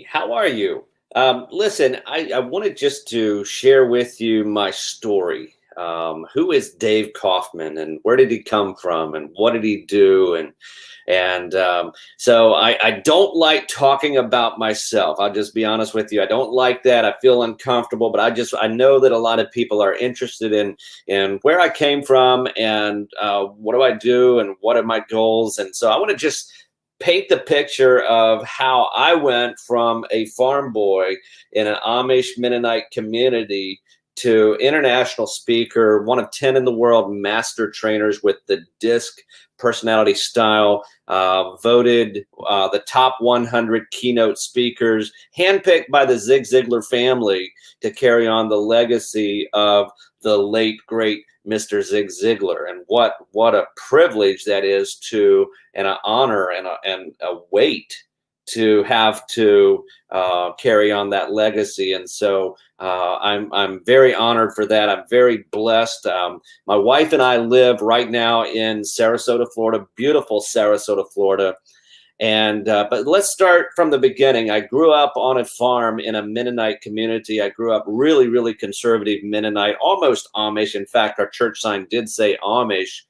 How are you? Listen, I wanted just to share with you my story. Who is Dave Kauffman, and where did he come from, and what did he do? And so I don't like talking about myself. I'll just be honest with you. I don't like that. I feel uncomfortable, but I know that a lot of people are interested in where I came from and what do I do and what are my goals. And so I want to just paint the picture of how I went from a farm boy in an Amish Mennonite community to international speaker, one of 10 in the world master trainers with the DISC personality style, voted the top 100 keynote speakers, handpicked by the Zig Ziglar family to carry on the legacy of the late, great Mr. Zig Ziglar. And what a privilege that is to, and an honor and a weight to have to carry on that legacy. And so I'm very honored for that. I'm very blessed. My wife and I live right now in Sarasota, Florida, beautiful Sarasota, Florida. And but let's start from the beginning. I grew up on a farm in a Mennonite community. I grew up really, really conservative Mennonite, almost Amish. In fact, our church sign did say Amish.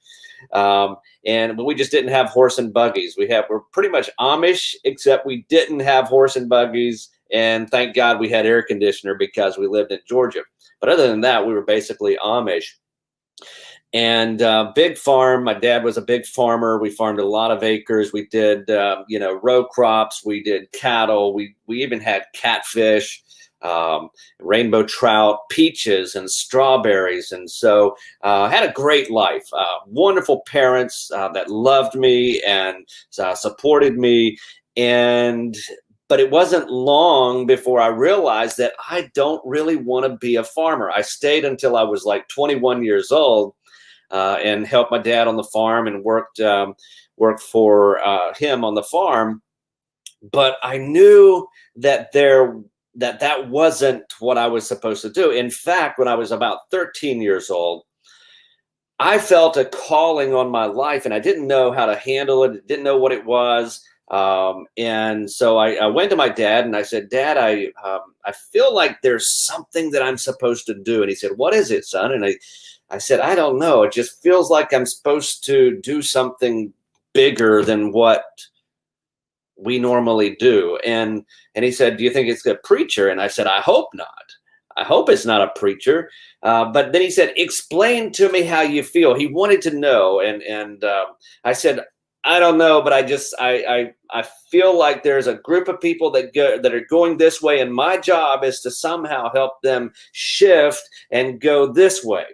But we just didn't have horse and buggies. We're pretty much Amish, except we didn't have horse and buggies. And thank God we had air conditioner because we lived in Georgia. But other than that, we were basically Amish. And big farm. My dad was a big farmer. We farmed a lot of acres. We did, row crops. We did cattle. We even had catfish, rainbow trout, peaches, and strawberries. And so had a great life. Wonderful parents that loved me and supported me. But it wasn't long before I realized that I don't really want to be a farmer. I stayed until I was like 21 years old. And helped my dad on the farm and worked for him on the farm. But I knew that that wasn't what I was supposed to do. In fact, when I was about 13 years old, I felt a calling on my life, and I didn't know how to handle it. Didn't know what it was. And so I went to my dad and I said, Dad, I feel like there's something that I'm supposed to do. And he said, what is it, son? And I said, I don't know. It just feels like I'm supposed to do something bigger than what we normally do. And he said, do you think it's a preacher? And I said, I hope not. I hope it's not a preacher. But then he said, explain to me how you feel. He wanted to know. And I said, I don't know, but I feel like there's a group of people that are going this way, and my job is to somehow help them shift and go this way.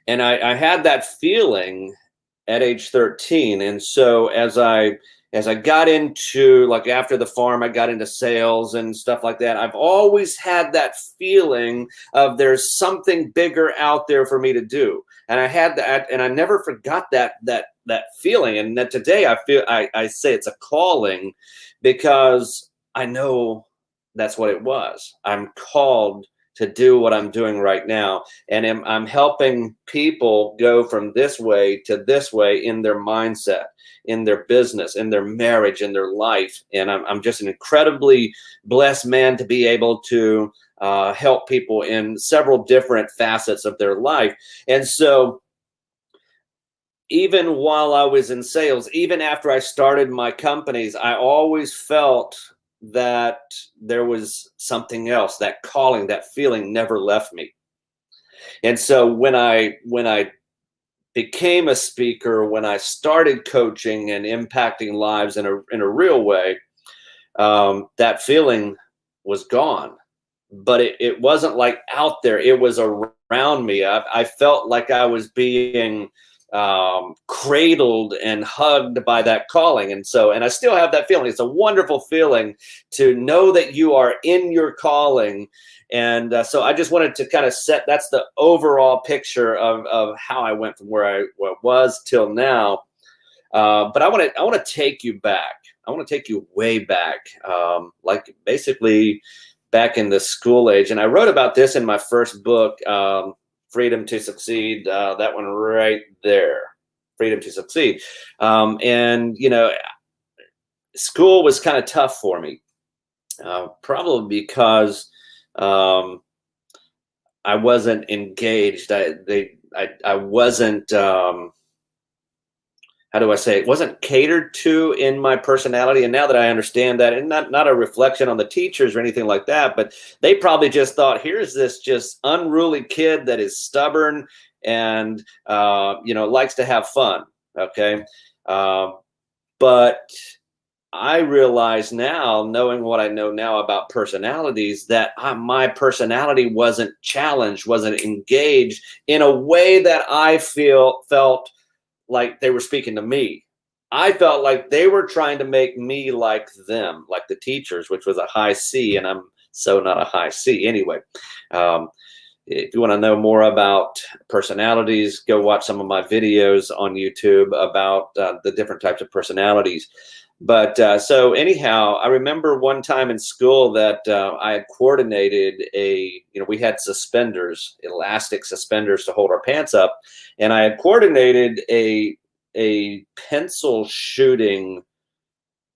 And I had that feeling at age 13. And so as I got into, like, after the farm, I got into sales and stuff like that. I've always had that feeling of there's something bigger out there for me to do. And I had that, and I never forgot that feeling. And that today I say it's a calling, because I know that's what it was. I'm called to do what I'm doing right now. And I'm helping people go from this way to this way in their mindset, in their business, in their marriage, in their life. And I'm just an incredibly blessed man to be able to help people in several different facets of their life. And so even while I was in sales, even after I started my companies, I always felt that there was something else. That calling, that feeling never left me. And so when I became a speaker, when I started coaching and impacting lives in a real way, that feeling was gone. But it wasn't like out there. It was around me. I felt like I was being cradled and hugged by that calling. And I still have that feeling. It's a wonderful feeling to know that you are in your calling. And so I just wanted to kind of that's the overall picture of how I went from where I was till now. But I want to take you back. I want to take you way back, like basically back in the school age. And I wrote about this in my first book, Freedom to Succeed, that one right there, Freedom to Succeed. And, school was kind of tough for me. Probably because um, I wasn't engaged. I wasn't. How do I say it? Wasn't catered to in my personality. And now that I understand that, and not a reflection on the teachers or anything like that, but they probably just thought, here's this just unruly kid that is stubborn and likes to have fun. Okay, um, but I realize now, knowing what I know now about personalities, that my personality wasn't challenged, wasn't engaged in a way that I felt like they were speaking to me. I felt like they were trying to make me like them, like the teachers, which was a high C, and I'm so not a high C anyway. Um, if you want to know more about personalities, go watch some of my videos on YouTube about the different types of personalities. But so anyhow, I remember one time in school that I had coordinated we had suspenders, elastic suspenders to hold our pants up. And I had coordinated a pencil shooting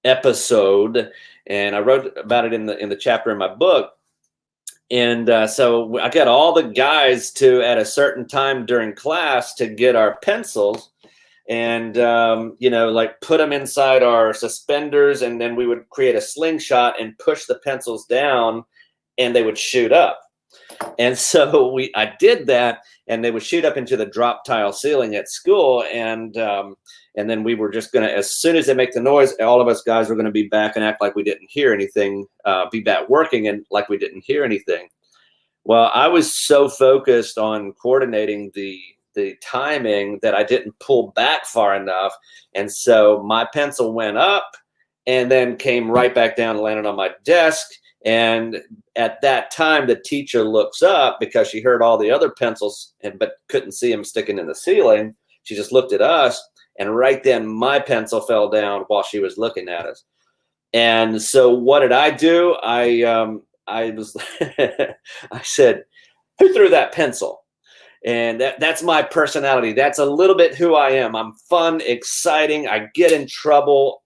episode, and I wrote about it in the chapter in my book. And so I got all the guys to, at a certain time during class, to get our pencils and like put them inside our suspenders, and then we would create a slingshot and push the pencils down, and they would shoot up. And so I did that, and they would shoot up into the drop tile ceiling at school, and then we were just gonna, as soon as they make the noise, all of us guys were gonna be back and act like we didn't hear anything, be back working and like we didn't hear anything. Well, I was so focused on coordinating the timing that I didn't pull back far enough, and so my pencil went up and then came right back down and landed on my desk. And at that time, the teacher looks up because she heard all the other pencils but couldn't see them sticking in the ceiling. She just looked at us, and right then my pencil fell down while she was looking at us. And so what did I do? I was I said, "Who threw that pencil?" And that's my personality. That's a little bit who I am. I'm fun, exciting. I get in trouble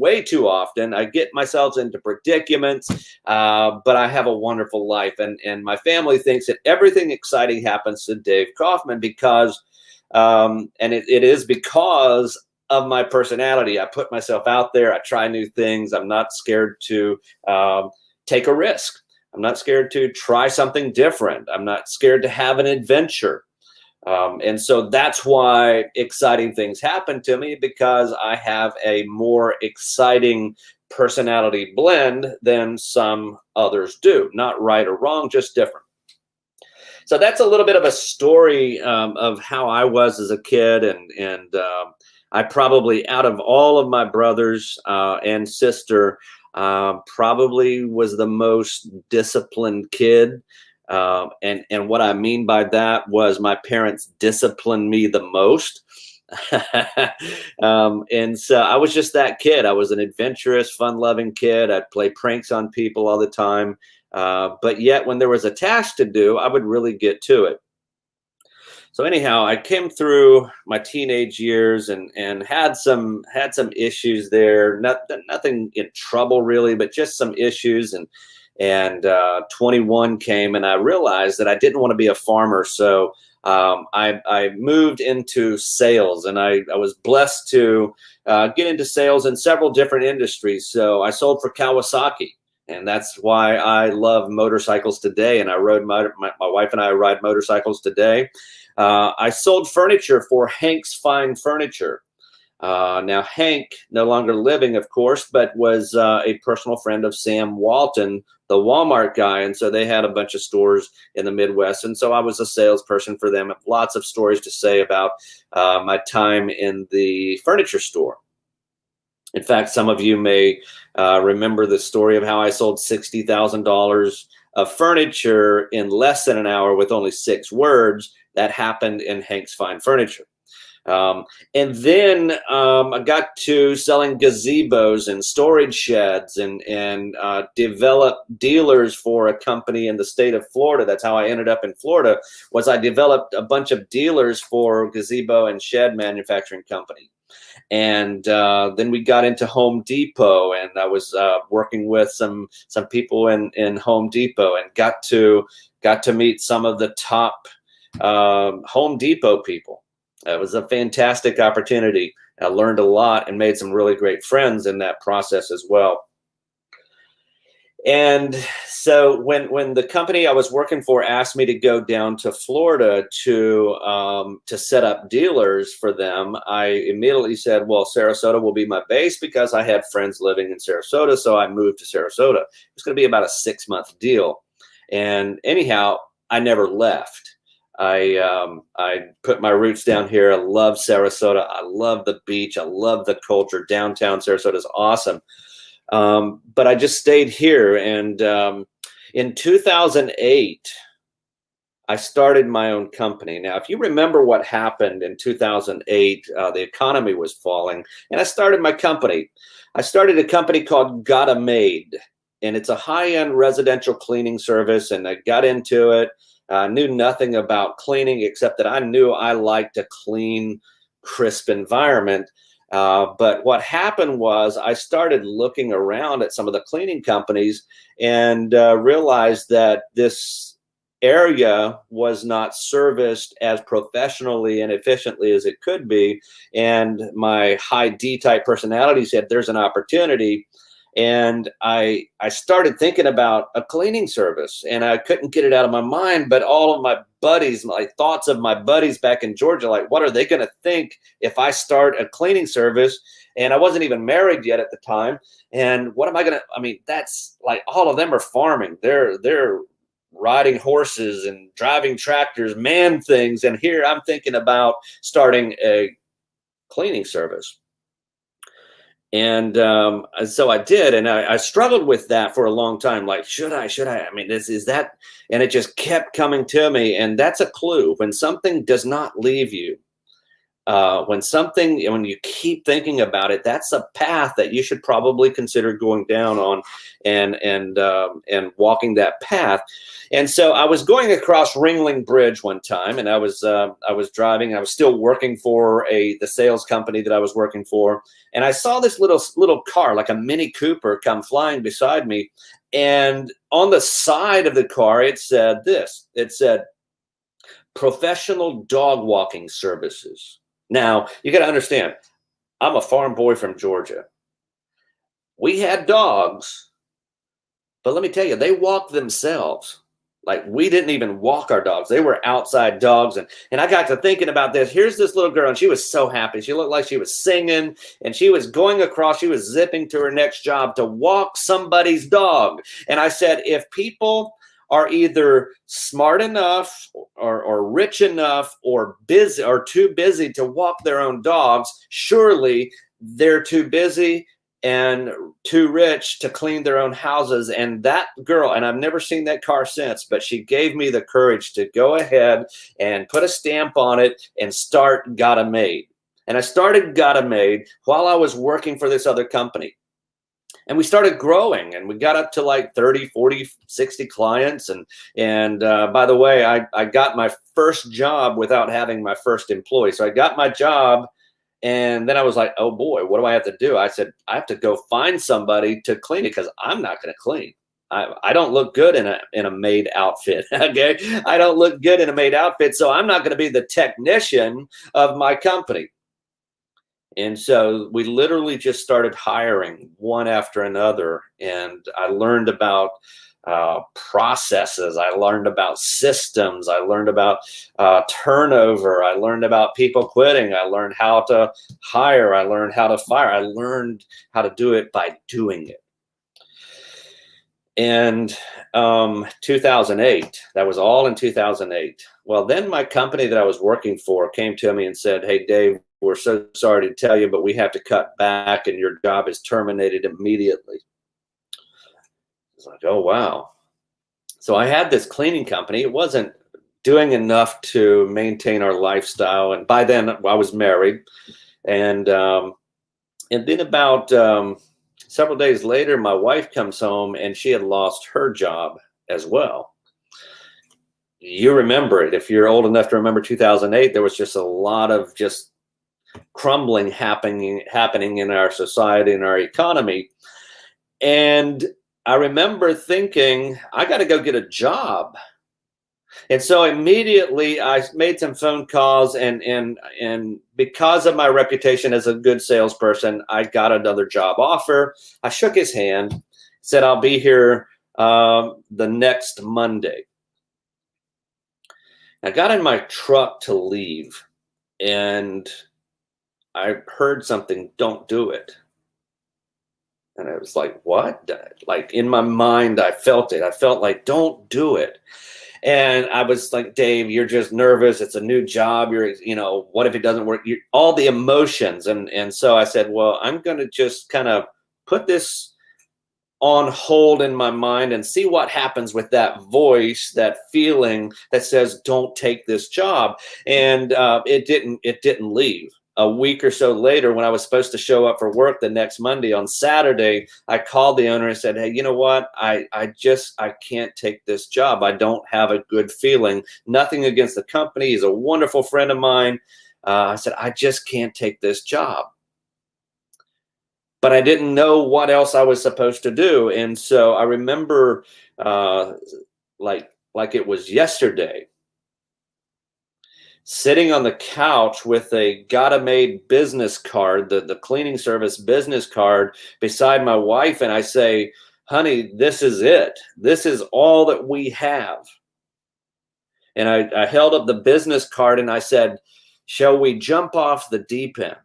way too often. I get myself into predicaments, but I have a wonderful life. And my family thinks that everything exciting happens to Dave Kauffman because, and it is because of my personality. I put myself out there. I try new things. I'm not scared to take a risk. I'm not scared to try something different. I'm not scared to have an adventure. And so that's why exciting things happen to me, because I have a more exciting personality blend than some others do. Not right or wrong, just different. So that's a little bit of a story of how I was as a kid. And I probably, out of all of my brothers and sister, probably was the most disciplined kid. And what I mean by that was my parents disciplined me the most. And so I was just that kid. I was an adventurous, fun-loving kid. I'd play pranks on people all the time. But yet when there was a task to do, I would really get to it. So anyhow, I came through my teenage years and had some issues there. Nothing in trouble really, but just some issues. And 21 came, and I realized that I didn't want to be a farmer. So I moved into sales, and I was blessed to get into sales in several different industries. So I sold for Kawasaki, and that's why I love motorcycles today. And I rode my wife and I ride motorcycles today. I sold furniture for Hank's Fine Furniture. Now, Hank, no longer living, of course, but was a personal friend of Sam Walton, the Walmart guy. And so they had a bunch of stores in the Midwest. And so I was a salesperson for them. Lots of stories to say about my time in the furniture store. In fact, some of you may remember the story of how I sold $60,000 of furniture in less than an hour with only 6 words. That happened in Hank's Fine Furniture. And then I got to selling gazebos and storage sheds and developed dealers for a company in the state of Florida. That's how I ended up in Florida, was I developed a bunch of dealers for gazebo and shed manufacturing company. And then we got into Home Depot, and I was working with some people in Home Depot, and got to meet some of the top Home Depot people. It was a fantastic opportunity. I learned a lot and made some really great friends in that process as well. And so when the company I was working for asked me to go down to Florida to set up dealers for them, I immediately said, well, Sarasota will be my base, because I had friends living in Sarasota. So I moved to Sarasota. It's going to be about a 6-month deal. And anyhow, I never left. I put my roots down here. I love Sarasota. I love the beach. I love the culture. Downtown Sarasota is awesome. But I just stayed here. And in 2008, I started my own company. Now, if you remember what happened in 2008, the economy was falling, and I started my company. I started a company called Gotta Made, and it's a high-end residential cleaning service, and I got into it. I knew nothing about cleaning, except that I knew I liked a clean, crisp environment. But what happened was I started looking around at some of the cleaning companies, and realized that this area was not serviced as professionally and efficiently as it could be. And my high D-type personality said, there's an opportunity. And I started thinking about a cleaning service, and I couldn't get it out of my mind. But all of my buddies, my thoughts of my buddies back in Georgia, like, what are they going to think if I start a cleaning service? And I wasn't even married yet at the time. And what am I going to, I mean, that's like, all of them are farming. They're riding horses and driving tractors, man things. And here I'm thinking about starting a cleaning service. And so I did, and I struggled with that for a long time. Like, should I? I mean, is that? And it just kept coming to me. And that's a clue. When something does not leave you, when you keep thinking about it, that's a path that you should probably consider going down on, and walking that path. And so I was going across Ringling Bridge one time, and I was driving. I was still working for the sales company that I was working for, and I saw this little car, like a Mini Cooper, come flying beside me. And on the side of the car, it said this. It said, "Professional dog walking services." Now, you got to understand, I'm a farm boy from Georgia. We had dogs, but let me tell you, they walked themselves. Like, we didn't even walk our dogs. They were outside dogs. And I got to thinking about this. Here's this little girl, and she was so happy. She looked like she was singing, and she was going across. She was zipping to her next job to walk somebody's dog. And I said, if people are either smart enough or rich enough or busy or too busy to walk their own dogs, surely they're too busy and too rich to clean their own houses. And that girl, and I've never seen that car since, but she gave me the courage to go ahead and put a stamp on it and start Gotta Made. And I started Gotta Made while I was working for this other company. And we started growing, and we got up to like 30, 40, 60 clients. And by the way, I got my first job without having my first employee. So I got my job, and then I was like, oh boy, what do I have to do? I said, I have to go find somebody to clean it, because I'm not going to clean. I don't look good in a maid outfit. Okay. I don't look good in a maid outfit. So I'm not going to be the technician of my company. And so we literally just started hiring one after another. And I learned about processes. I learned about systems. I learned about turnover. I learned about people quitting. I learned how to hire. I learned how to fire. I learned how to do it by doing it. And 2008, that was all in 2008. Well, then my company that I was working for came to me and said, hey, Dave, we're so sorry to tell you, but we have to cut back, and your job is terminated immediately. It's like, oh, wow. So I had this cleaning company. It wasn't doing enough to maintain our lifestyle. And by then I was married. And then about several days later, my wife comes home, and she had lost her job as well. You remember it. If you're old enough to remember 2008, there was just a lot of just crumbling happening in our society and our economy. And I remember thinking, I got to go get a job. And so immediately I made some phone calls, and because of my reputation as a good salesperson, I got another job offer. I shook his hand, said I'll be here the next Monday. I got in my truck to leave, and I heard something, "Don't do it." And I was like, "What?" Like in my mind, I felt it. I felt like, "Don't do it." And I was like, "Dave, you're just nervous. It's a new job. What if it doesn't work?" All the emotions. And so I said, "Well, I'm going to just kind of put this on hold in my mind and see what happens with that voice, that feeling that says, 'Don't take this job.'" And it didn't leave. A week or so later, when I was supposed to show up for work the next Monday, on Saturday, I called the owner and said, "Hey, you know what? I can't take this job. I don't have a good feeling. Nothing against the company. He's a wonderful friend of mine." I said, "I just can't take this job." But I didn't know what else I was supposed to do. And so I remember, uh, like it was yesterday, sitting on the couch with a gotta made business card, the cleaning service business card, beside my wife, and I say, "Honey, this is it. This is all that we have." And I held up the business card and I said, "Shall we jump off the deep end?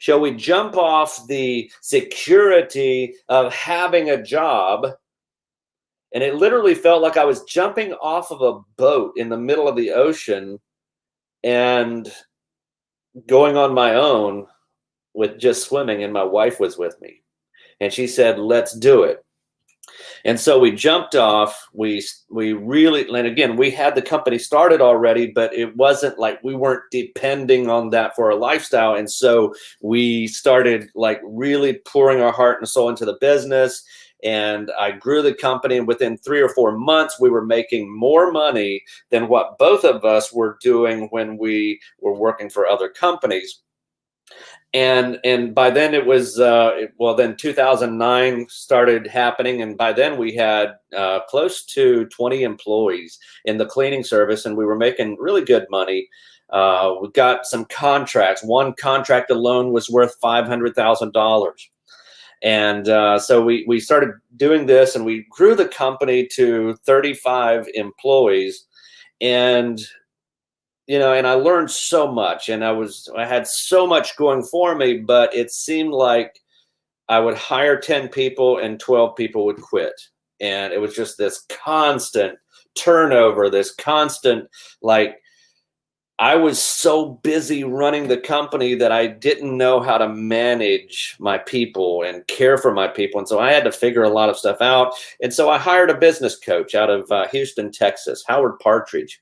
Shall we jump off the security of having a job?" And it literally felt like I was jumping off of a boat in the middle of the ocean and going on my own with just swimming, and my wife was with me. And she said, "Let's do it." And so we jumped off. We really, and again, we had the company started already, but it wasn't like we weren't depending on that for a lifestyle. And so we started like really pouring our heart and soul into the business. And I grew the company, and within 3 or 4 months, we were making more money than what both of us were doing when we were working for other companies. And by then it was then 2009 started happening, and by then we had close to 20 employees in the cleaning service, and we were making really good money. We got some contracts. One contract alone was worth $500,000. And so we started doing this, and we grew the company to 35 employees. And and I learned so much, and I had so much going for me, but it seemed like I would hire 10 people and 12 people would quit. And it was just this constant turnover, this constant, like, I was so busy running the company that I didn't know how to manage my people and care for my people. And so I had to figure a lot of stuff out. And so I hired a business coach out of Houston, Texas, Howard Partridge.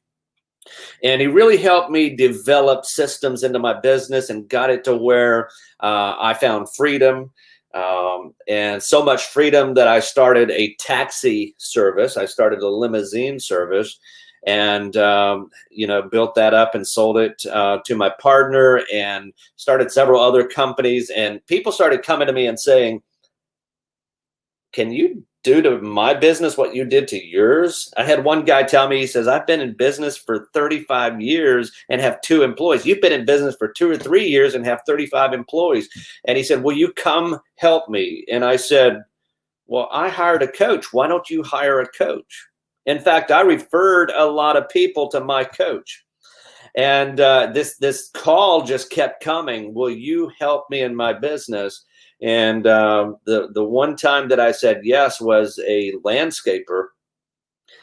And he really helped me develop systems into my business and got it to where I found freedom, and so much freedom that I started a taxi service. I started a limousine service, and built that up and sold it to my partner, and started several other companies. And people started coming to me and saying, "Can you do to my business what you did to yours?" I had one guy tell me, he says, "I've been in business for 35 years and have 2 employees. You've been in business for 2 or 3 years and have 35 employees. And he said, "Will you come help me?" And I said, "Well, I hired a coach. Why don't you hire a coach?" In fact, I referred a lot of people to my coach. And this call just kept coming. "Will you help me in my business?" And the one time that I said yes was a landscaper.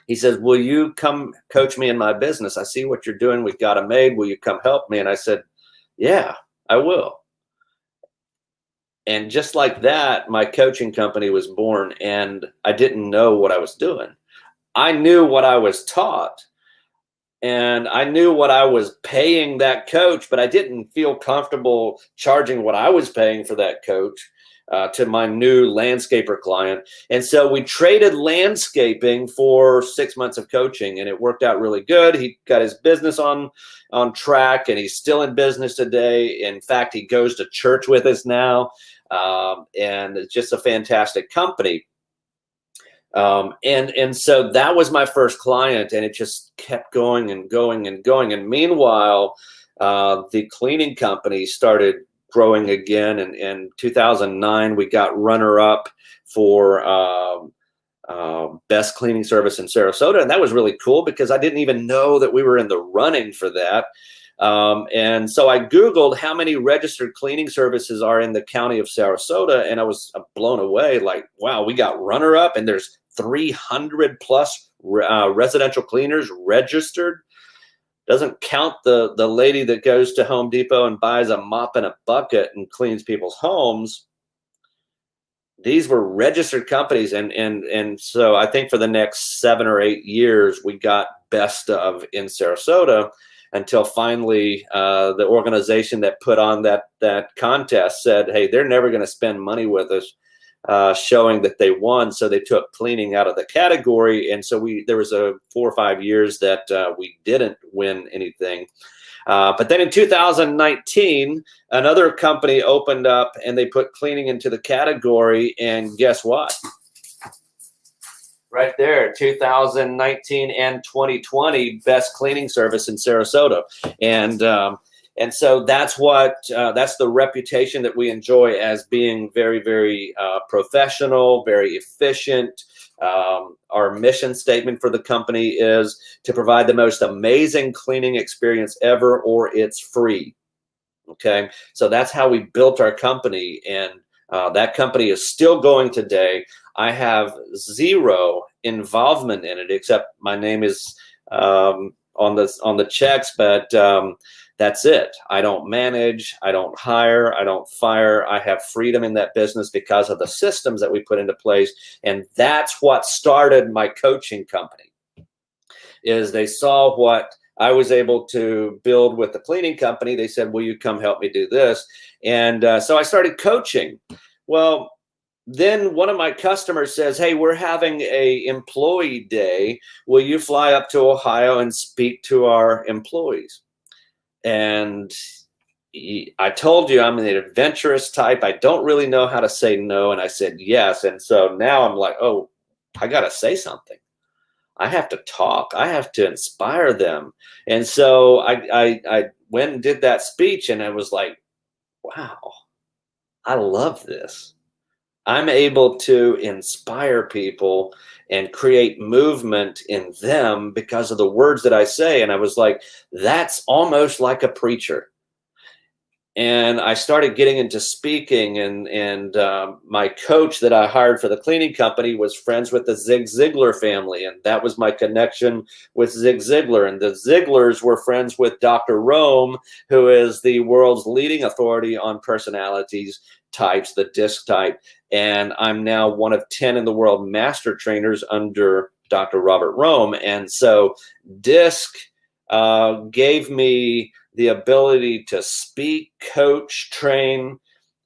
He says, "Will you come coach me in my business? I see what you're doing. We've got it made. Will you come help me?" And I said, "Yeah, I will." And just like that, my coaching company was born, and I didn't know what I was doing. I knew what I was taught, and I knew what I was paying that coach, but I didn't feel comfortable charging what I was paying for that coach. to my new landscaper client. And so we traded landscaping for 6 months of coaching, and it worked out really good. He got his business on track, and he's still in business today. In fact, he goes to church with us now, and it's just a fantastic company. And so that was my first client, and it just kept going and going and going. And meanwhile, the cleaning company started growing again. And in 2009, we got runner-up for best cleaning service in Sarasota, and that was really cool because I didn't even know that we were in the running for that. And so I Googled how many registered cleaning services are in the county of Sarasota, and I was blown away. Like, wow, we got runner-up, and there's 300 plus residential cleaners registered. Doesn't count the lady that goes to Home Depot and buys a mop and a bucket and cleans people's homes. These were registered companies, and so I think for the next 7 or 8 years we got best of in Sarasota, until finally the organization that put on that contest said, hey, they're never going to spend money with us, showing that they won. So they took cleaning out of the category. And so there was 4 or 5 years that we didn't win anything. But then in 2019, another company opened up and they put cleaning into the category. And guess what? Right there, 2019 and 2020 best cleaning service in Sarasota. And so that's the reputation that we enjoy as being very, very professional, very efficient. Our mission statement for the company is to provide the most amazing cleaning experience ever, or it's free. Okay, so that's how we built our company, and that company is still going today. I have zero involvement in it, except my name is on the checks, but that's it. I don't manage, I don't hire, I don't fire. I have freedom in that business because of the systems that we put into place. And that's what started my coaching company, is they saw what I was able to build with the cleaning company. They said, will you come help me do this? And so I started coaching. Well, then one of my customers says, hey, we're having a employee day. Will you fly up to Ohio and speak to our employees? And I told you I'm an adventurous type. I don't really know how to say no. And I said yes. And so now I'm like, oh, I got to say something. I have to talk. I have to inspire them. And so I went and did that speech, and I was like, wow, I love this. I'm able to inspire people and create movement in them because of the words that I say. And I was like, that's almost like a preacher. And I started getting into speaking, and my coach that I hired for the cleaning company was friends with the Zig Ziglar family. And that was my connection with Zig Ziglar. And the Ziglars were friends with Dr. Rome, who is the world's leading authority on personalities types, the DISC type. And I'm now one of 10 in the world master trainers under Dr. Robert Rome. And so DISC gave me the ability to speak, coach, train,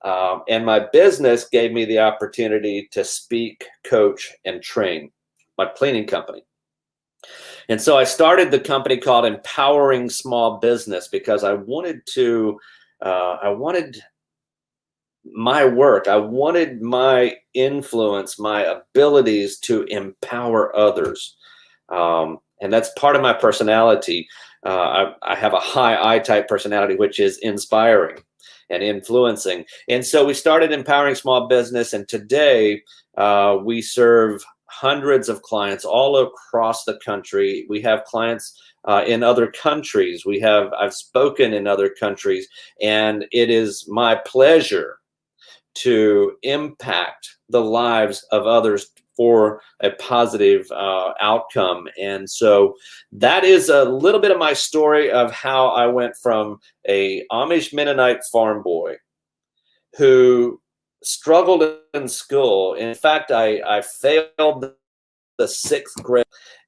and my business gave me the opportunity to speak, coach, and train, my cleaning company. And so I started the company called Empowering Small Business because I wanted my work, I wanted my influence, my abilities to empower others. And that's part of my personality. I have a high I-type personality, which is inspiring and influencing. And so we started Empowering Small Business, and today we serve hundreds of clients all across the country. We have clients in other countries. I've spoken in other countries, and it is my pleasure to impact the lives of others for a positive outcome. And so that is a little bit of my story of how I went from a Amish Mennonite farm boy who struggled in school. In fact, I failed the 6th grade,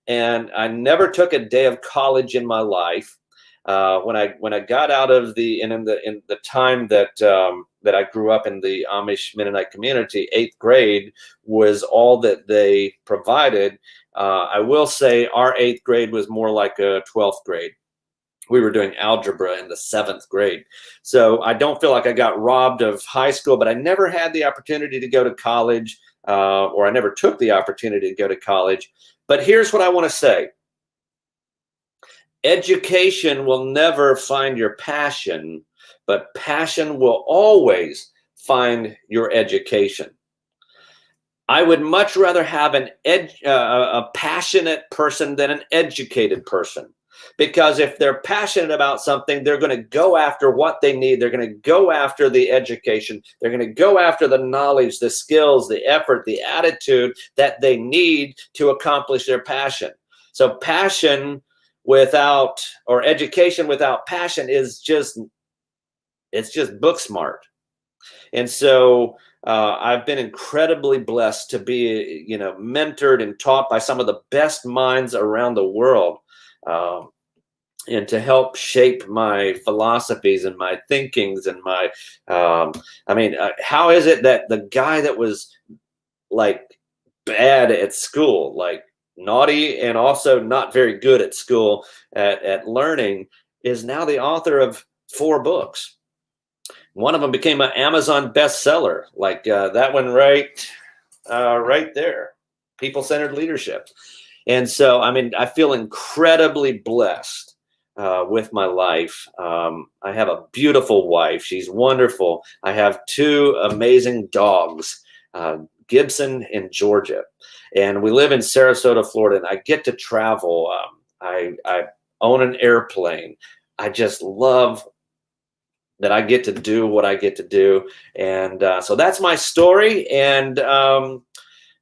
and I never took a day of college in my life. when I got out of in the time that that I grew up in the Amish Mennonite community, 8th grade was all that they provided. I will say our 8th grade was more like a 12th grade. We were doing algebra in the 7th grade. So I don't feel like I got robbed of high school, but I never had the opportunity to go to college, or I never took the opportunity to go to college. But here's what I want to say. Education will never find your passion, but passion will always find your education. I would much rather have a passionate person than an educated person. Because if they're passionate about something, they're going to go after what they need. They're going to go after the education. They're going to go after the knowledge, the skills, the effort, the attitude that they need to accomplish their passion. So passion without, or education without passion is just, it's just book smart. And so I've been incredibly blessed to be, mentored and taught by some of the best minds around the world, and to help shape my philosophies and my thinkings and my, how is it that the guy that was like bad at school, like naughty and also not very good at school at learning, is now the author of 4 books? One of them became an Amazon bestseller, like that one right there, People-Centered Leadership. And so, I feel incredibly blessed with my life. I have a beautiful wife. She's wonderful. I have 2 amazing dogs, Gibson and Georgia. And we live in Sarasota, Florida, and I get to travel. I own an airplane. I just love that I get to do what I get to do. And so that's my story. And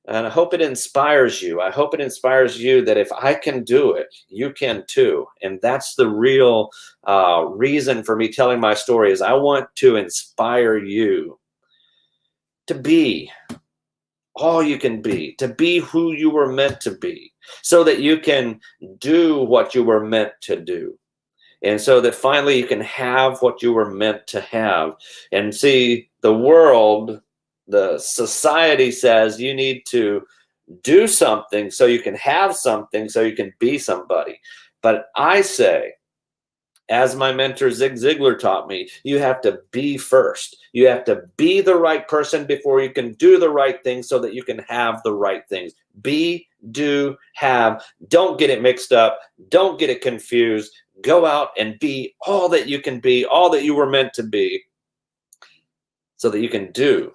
I hope it inspires you. I hope it inspires you that if I can do it, you can too. And that's the real reason for me telling my story, is I want to inspire you to be all you can be, to be who you were meant to be, so that you can do what you were meant to do. And so that finally you can have what you were meant to have. And see, the world, the society says you need to do something so you can have something, so you can be somebody. But I say, as my mentor Zig Ziglar taught me, you have to be first. You have to be the right person before you can do the right things, so that you can have the right things. Be, do, have. Don't get it mixed up. Don't get it confused. Go out and be all that you can be, all that you were meant to be, so that you can do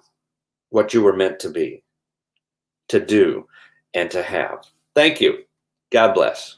what you were meant to be, to do, and to have. Thank you. God bless.